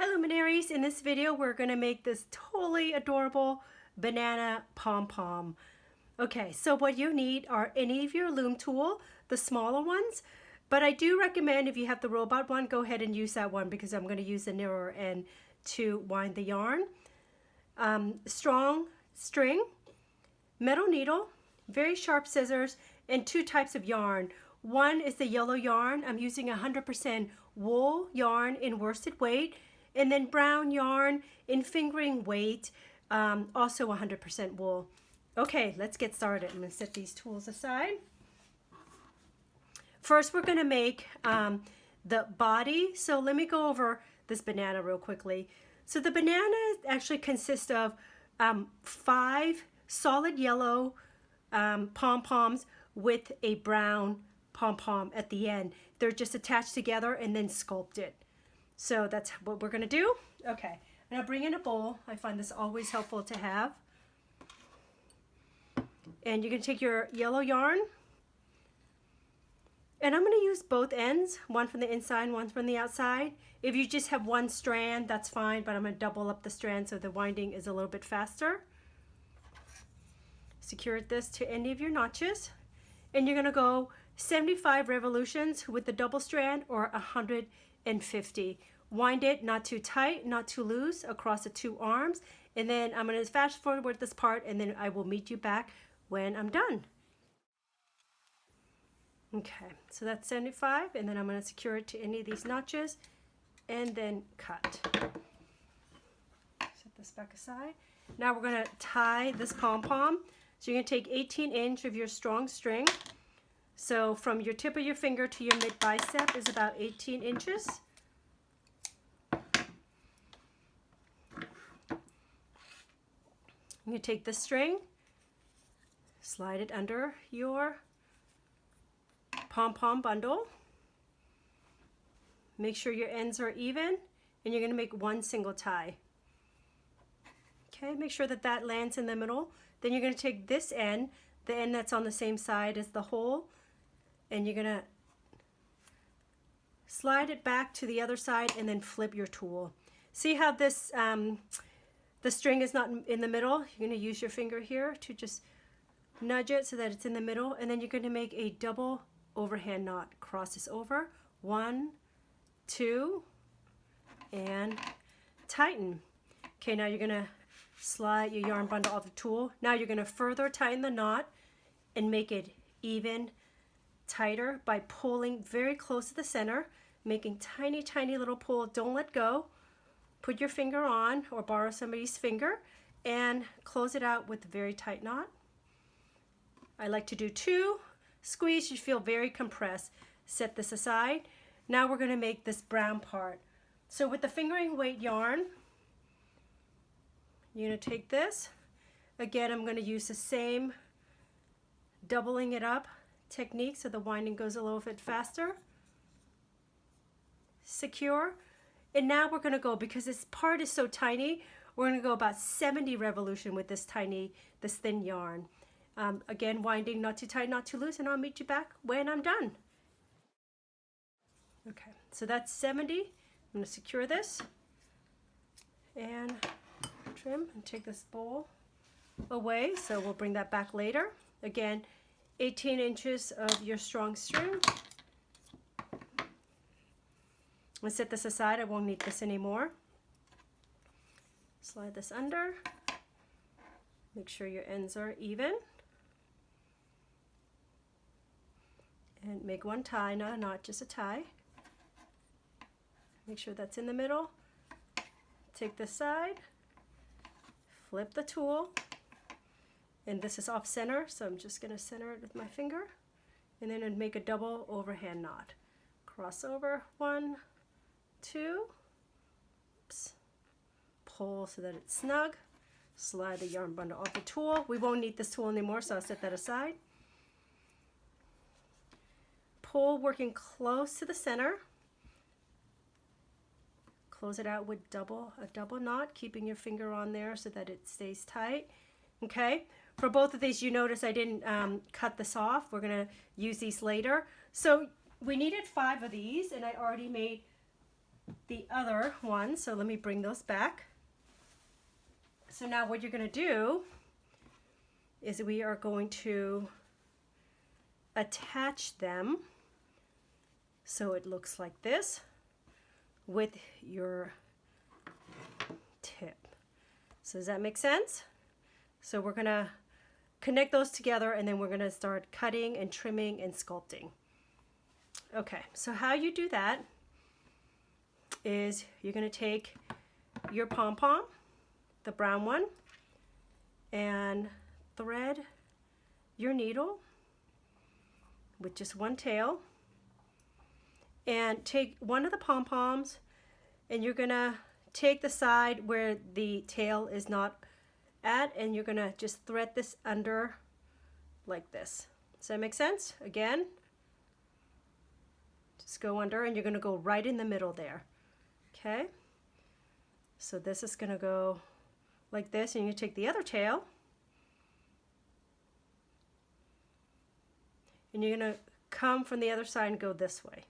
Hi luminaries, in this video we're going to make this totally adorable banana pom-pom. Okay, so what you need are any of your loom tool, the smaller ones, but I do recommend if you have the robot one, go ahead and use that one because I'm going to use the narrower end to wind the yarn. Strong string, metal needle, very sharp scissors, and two types of yarn. One is the yellow yarn. I'm using 100% wool yarn in worsted weight, and then brown yarn in fingering weight, also 100% wool. Okay, let's get started. I'm going to set these tools aside. First, we're going to make the body. So let me go over this banana real quickly. So the banana actually consists of 5 solid yellow pom-poms with a brown pom-pom at the end. They're just attached together and then sculpted. So that's what we're going to do. Okay, and I'll bring in a bowl. I find this always helpful to have. And you're going to take your yellow yarn. And I'm going to use both ends, one from the inside and one from the outside. If you just have one strand, that's fine, but I'm going to double up the strand so the winding is a little bit faster. Secure this to any of your notches. And you're going to go 75 revolutions with the double strand or 150. Wind it not too tight, not too loose across the 2 arms. And then I'm going to fast forward this part and then I will meet you back when I'm done. Okay, so that's 75, and then I'm going to secure it to any of these notches and then cut. Set this back aside. Now we're going to tie this pom-pom. So you're going to take 18" of your strong string. So from your tip of your finger to your mid bicep is about 18 inches. You take the string, slide it under your pom-pom bundle. Make sure your ends are even, and you're going to make one single tie. Okay, make sure that that lands in the middle. Then you're going to take this end, the end that's on the same side as the hole, and you're going to slide it back to the other side and then flip your tool. See how this the string is not in the middle? You're going to use your finger here to just nudge it so that it's in the middle, and then you're going to make a double overhand knot. Cross this over, 1, 2, and tighten. Okay, now you're going to slide your yarn bundle off the tool. Now you're going to further tighten the knot and make it even tighter by pulling very close to the center, making tiny, tiny little pull. Don't let go. Put your finger on or borrow somebody's finger and close it out with a very tight knot. I like to do 2. Squeeze, you feel very compressed. Set this aside. Now we're going to make this brown part. So with the fingering weight yarn, you're going to take this. Again, I'm going to use the same doubling it up technique so the winding goes a little bit faster. Secure. And now we're going to go, because this part is so tiny, we're going to go about 70 revolution with this thin yarn. Again, winding not too tight, not too loose, and I'll meet you back when I'm done. Okay, so that's 70. I'm going to secure this and trim and take this bowl away. So we'll bring that back later. Again, 18 inches of your strong string. I'm going to set this aside. I won't need this anymore. Slide this under. Make sure your ends are even. And make one tie, not a knot, just a tie. Make sure that's in the middle. Take this side, flip the tool, and this is off center, so I'm just going to center it with my finger, and then I'd make a double overhand knot. Cross over, 1, 2, oops. Pull so that it's snug. Slide the yarn bundle off the tool. We won't need this tool anymore, so I'll set that aside. Pull, working close to the center. Close it out with a double knot, keeping your finger on there so that it stays tight. Okay, for both of these, you notice I didn't cut this off. We're going to use these later. So we needed 5 of these, and I already made the other one. So let me bring those back. So now what you're going to do is we are going to attach them so it looks like this with your tip. So does that make sense? So we're going to connect those together and then we're going to start cutting and trimming and sculpting. Okay, so how you do that is you're going to take your pom-pom, the brown one, and thread your needle with just one tail, and take one of the pom-poms and you're going to take the side where the tail is not at, and you're going to just thread this under like this. Does that make sense? Again, just go under and you're going to go right in the middle there. Okay, so this is going to go like this, and you take the other tail and you're going to come from the other side and go this way.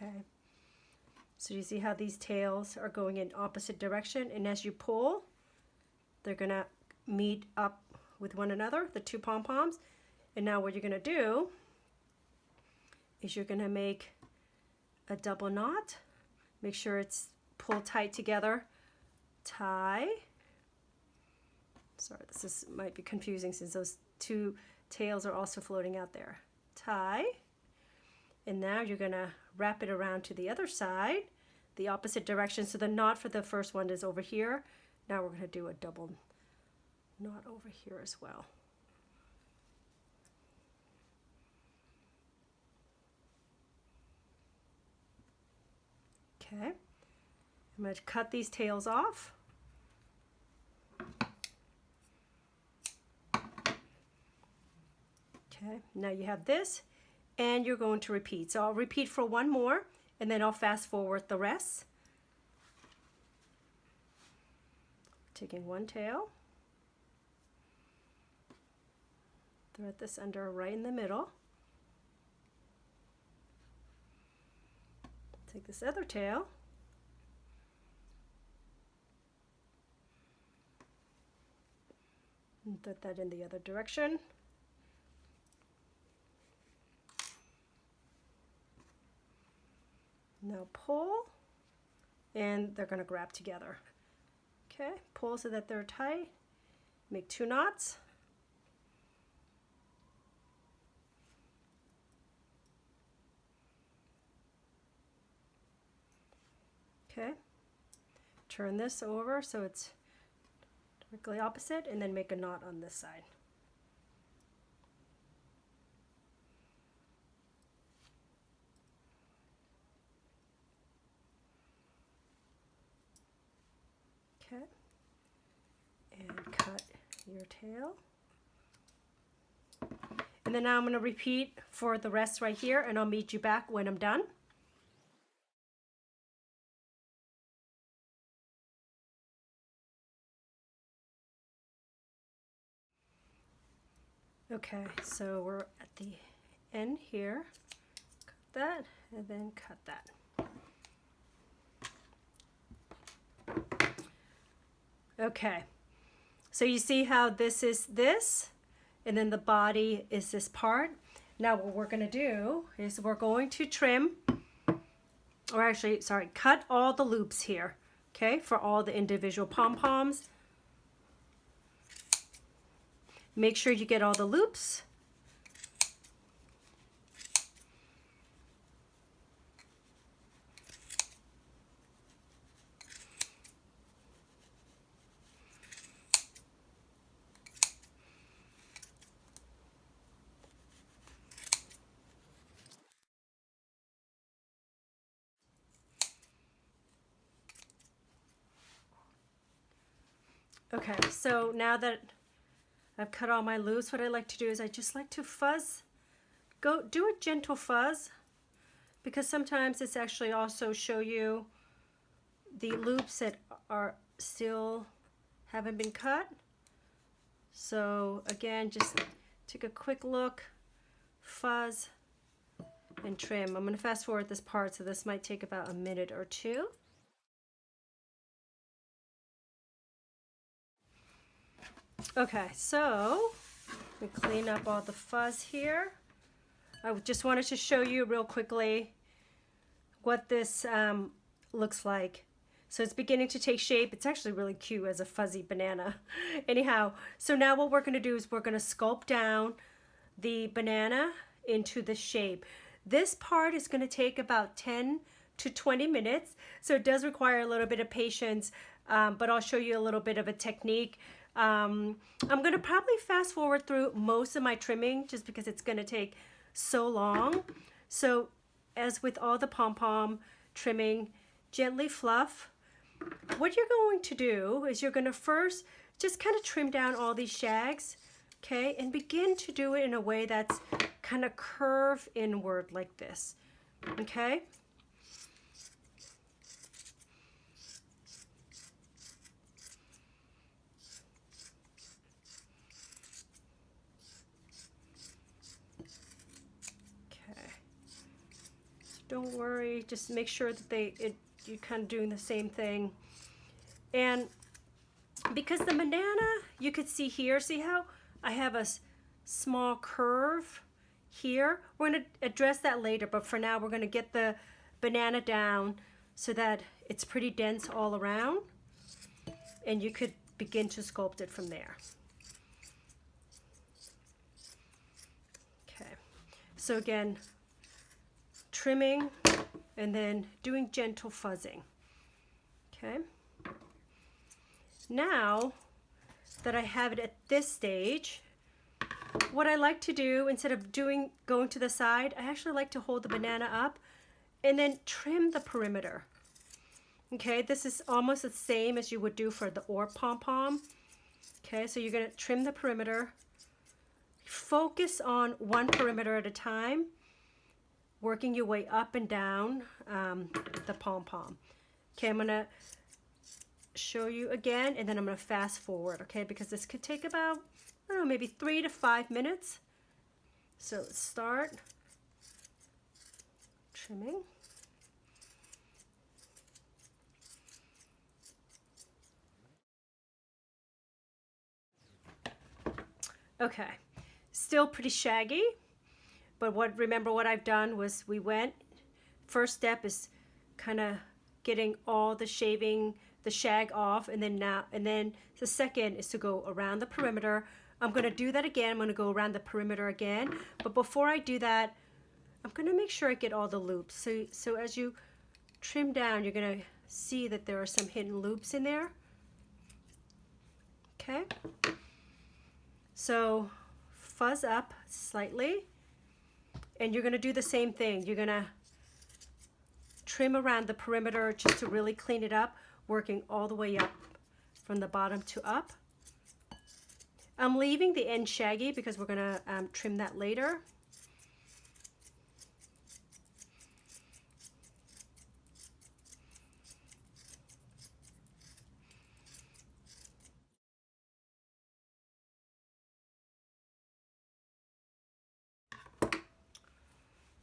Okay, so you see how these tails are going in opposite direction, and as you pull, they're going to meet up with one another, the two pom-poms. And now what you're going to do is you're going to make a double knot. Make sure it's pulled tight together. Tie. Sorry, might be confusing since those two tails are also floating out there. Tie. And now you're going to wrap it around to the other side, the opposite direction. So the knot for the first one is over here. Now we're going to do a double knot over here as well. Okay, I'm going to cut these tails off. Okay, now you have this, and you're going to repeat. So I'll repeat for one more, and then I'll fast forward the rest. Taking one tail, thread this under right in the middle. Take this other tail, and thread that in the other direction. Now pull, and they're going to grab together. Okay, pull so that they're tight. Make two knots. Okay, turn this over so it's directly opposite, and then make a knot on this side. Okay, and cut your tail. And then now I'm going to repeat for the rest right here, and I'll meet you back when I'm done. Okay, so we're at the end here. Cut that, and then cut that. Okay, so you see how this is this, and then the body is this part. Now what we're going to do is we're going to trim, or actually, sorry, cut all the loops here, okay, for all the individual pom-poms. Make sure you get all the loops. Okay, so now that I've cut all my loops, what I like to do is I just like to fuzz. Do a gentle fuzz, because sometimes it's actually also show you the loops that are still haven't been cut. So again, just take a quick look, fuzz, and trim. I'm going to fast forward this part, so this might take about a minute or two. Okay, so we clean up all the fuzz here. I just wanted to show you real quickly what this looks like. So it's beginning to take shape. It's actually really cute as a fuzzy banana. Anyhow, so now what we're going to do is we're going to sculpt down the banana into the shape. This part is going to take about 10 to 20 minutes, so it does require a little bit of patience, but I'll show you a little bit of a technique. I'm going to probably fast forward through most of my trimming just because it's going to take so long. So as with all the pom-pom trimming, gently fluff. What you're going to do is you're going to first just kind of trim down all these shags, okay, and begin to do it in a way that's kind of curve inward like this, okay? Don't worry, just make sure that you're kind of doing the same thing. And because the banana, you could see here, see how I have a small curve here? We're going to address that later, but for now we're going to get the banana down so that it's pretty dense all around, and you could begin to sculpt it from there. Okay, so again, trimming and then doing gentle fuzzing. Okay, now that I have it at this stage, what I like to do, instead of going to the side, I actually like to hold the banana up and then trim the perimeter. Okay, this is almost the same as you would do for the orb pom-pom. Okay, so you're going to trim the perimeter, focus on one perimeter at a time, working your way up and down the pom-pom. Okay, I'm going to show you again, and then I'm going to fast forward, okay, because this could take about, I don't know, maybe 3 to 5 minutes. So let's start trimming. Okay, still pretty shaggy, but remember what I've done was first step is kind of getting all the shag off, and then the second is to go around the perimeter. I'm going to do that again. I'm going to go around the perimeter again, but before I do that, I'm going to make sure I get all the loops. So as you trim down, you're going to see that there are some hidden loops in there. Okay, so fuzz up slightly, and you're going to do the same thing. You're going to trim around the perimeter just to really clean it up, working all the way up from the bottom to up. I'm leaving the end shaggy because we're going to trim that later.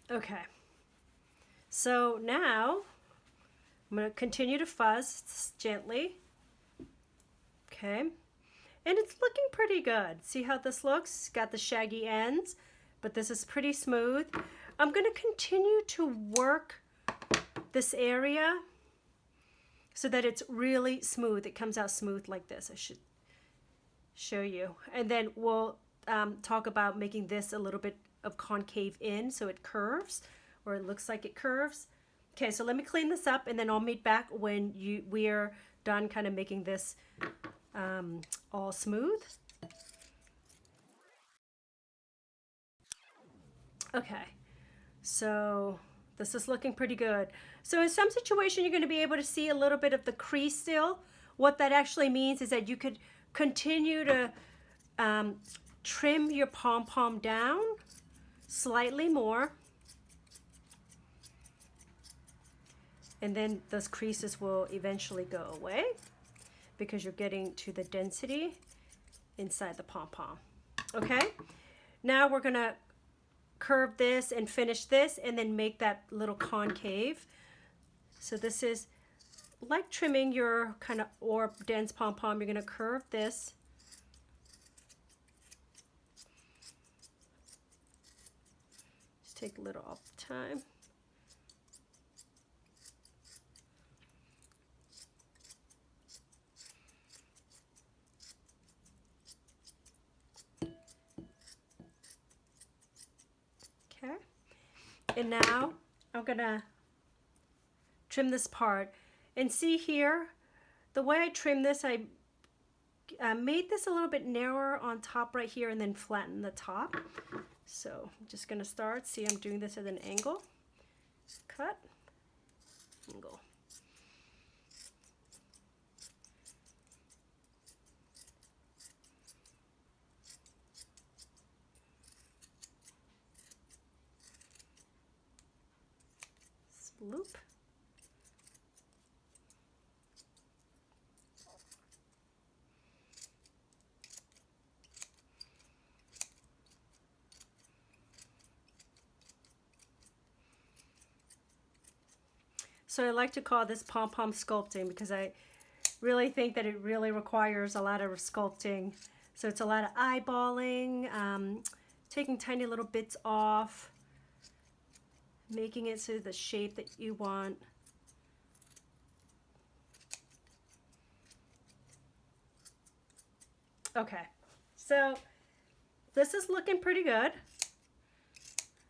Okay, so now I'm going to continue to fuzz gently. Okay, and it's looking pretty good. See how this looks? It's got the shaggy ends, but this is pretty smooth. I'm going to continue to work this area so that it's really smooth. It comes out smooth like this. I should show you. And then we'll talk about making this a little bit of concave in so it curves, or it looks like it curves. Okay, so let me clean this up, and then I'll meet back when we are done kind of making this all smooth. Okay, so this is looking pretty good. So in some situation, you're going to be able to see a little bit of the crease still. What that actually means is that you could continue to trim your pom-pom down slightly more. And then those creases will eventually go away because you're getting to the density inside the pom-pom. Okay, now we're gonna curve this and finish this and then make that little concave. So this is like trimming your kind of or dense pom-pom. You're gonna curve this. Just take a little off the time. Okay, and now I'm gonna trim this part. And see here, the way I trim this, I made this a little bit narrower on top right here and then flatten the top. So I'm just gonna start, see I'm doing this at an angle, cut, angle. Loop. So I like to call this pom-pom sculpting because I really think that it really requires a lot of sculpting. So it's a lot of eyeballing, taking tiny little bits off, making it so the shape that you want. Okay, so this is looking pretty good.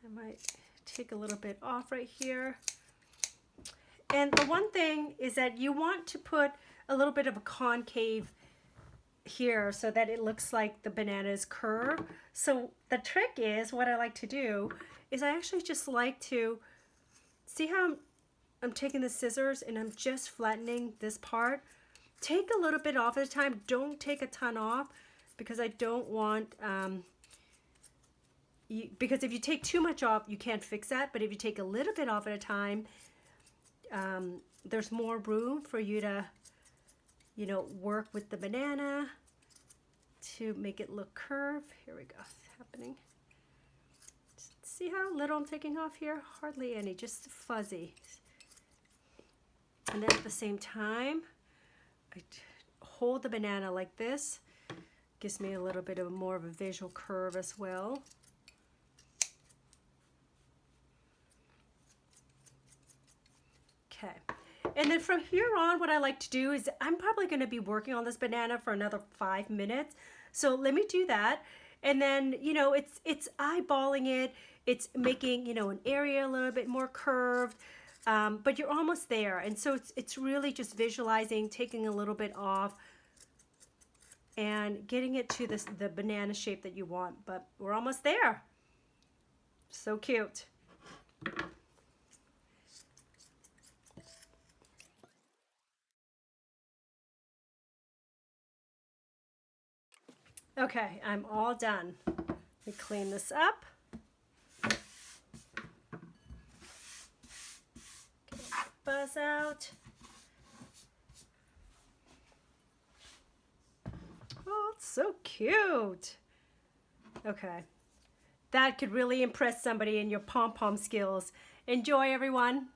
I might take a little bit off right here. And the one thing is that you want to put a little bit of a concave here so that it looks like the banana is curved. So the trick is, what I like to do is I actually just like to, see how I'm taking the scissors and I'm just flattening this part. Take a little bit off at a time. Don't take a ton off because I don't want, because if you take too much off, you can't fix that. But if you take a little bit off at a time, there's more room for you to, you know, work with the banana to make it look curved. Here we go, it's happening. See how little I'm taking off here? Hardly any, just fuzzy. And then at the same time, I hold the banana like this. Gives me a little bit of more of a visual curve as well. Okay, and then from here on, what I like to do is I'm probably going to be working on this banana for another 5 minutes. So let me do that. And then, you know, it's eyeballing it. It's making, you know, an area a little bit more curved, but you're almost there. And so it's really just visualizing, taking a little bit off and getting it to the banana shape that you want. But we're almost there. So cute. Okay, I'm all done. Let me clean this up. Get buzz out. Oh, it's so cute. Okay, that could really impress somebody in your pom-pom skills. Enjoy, everyone.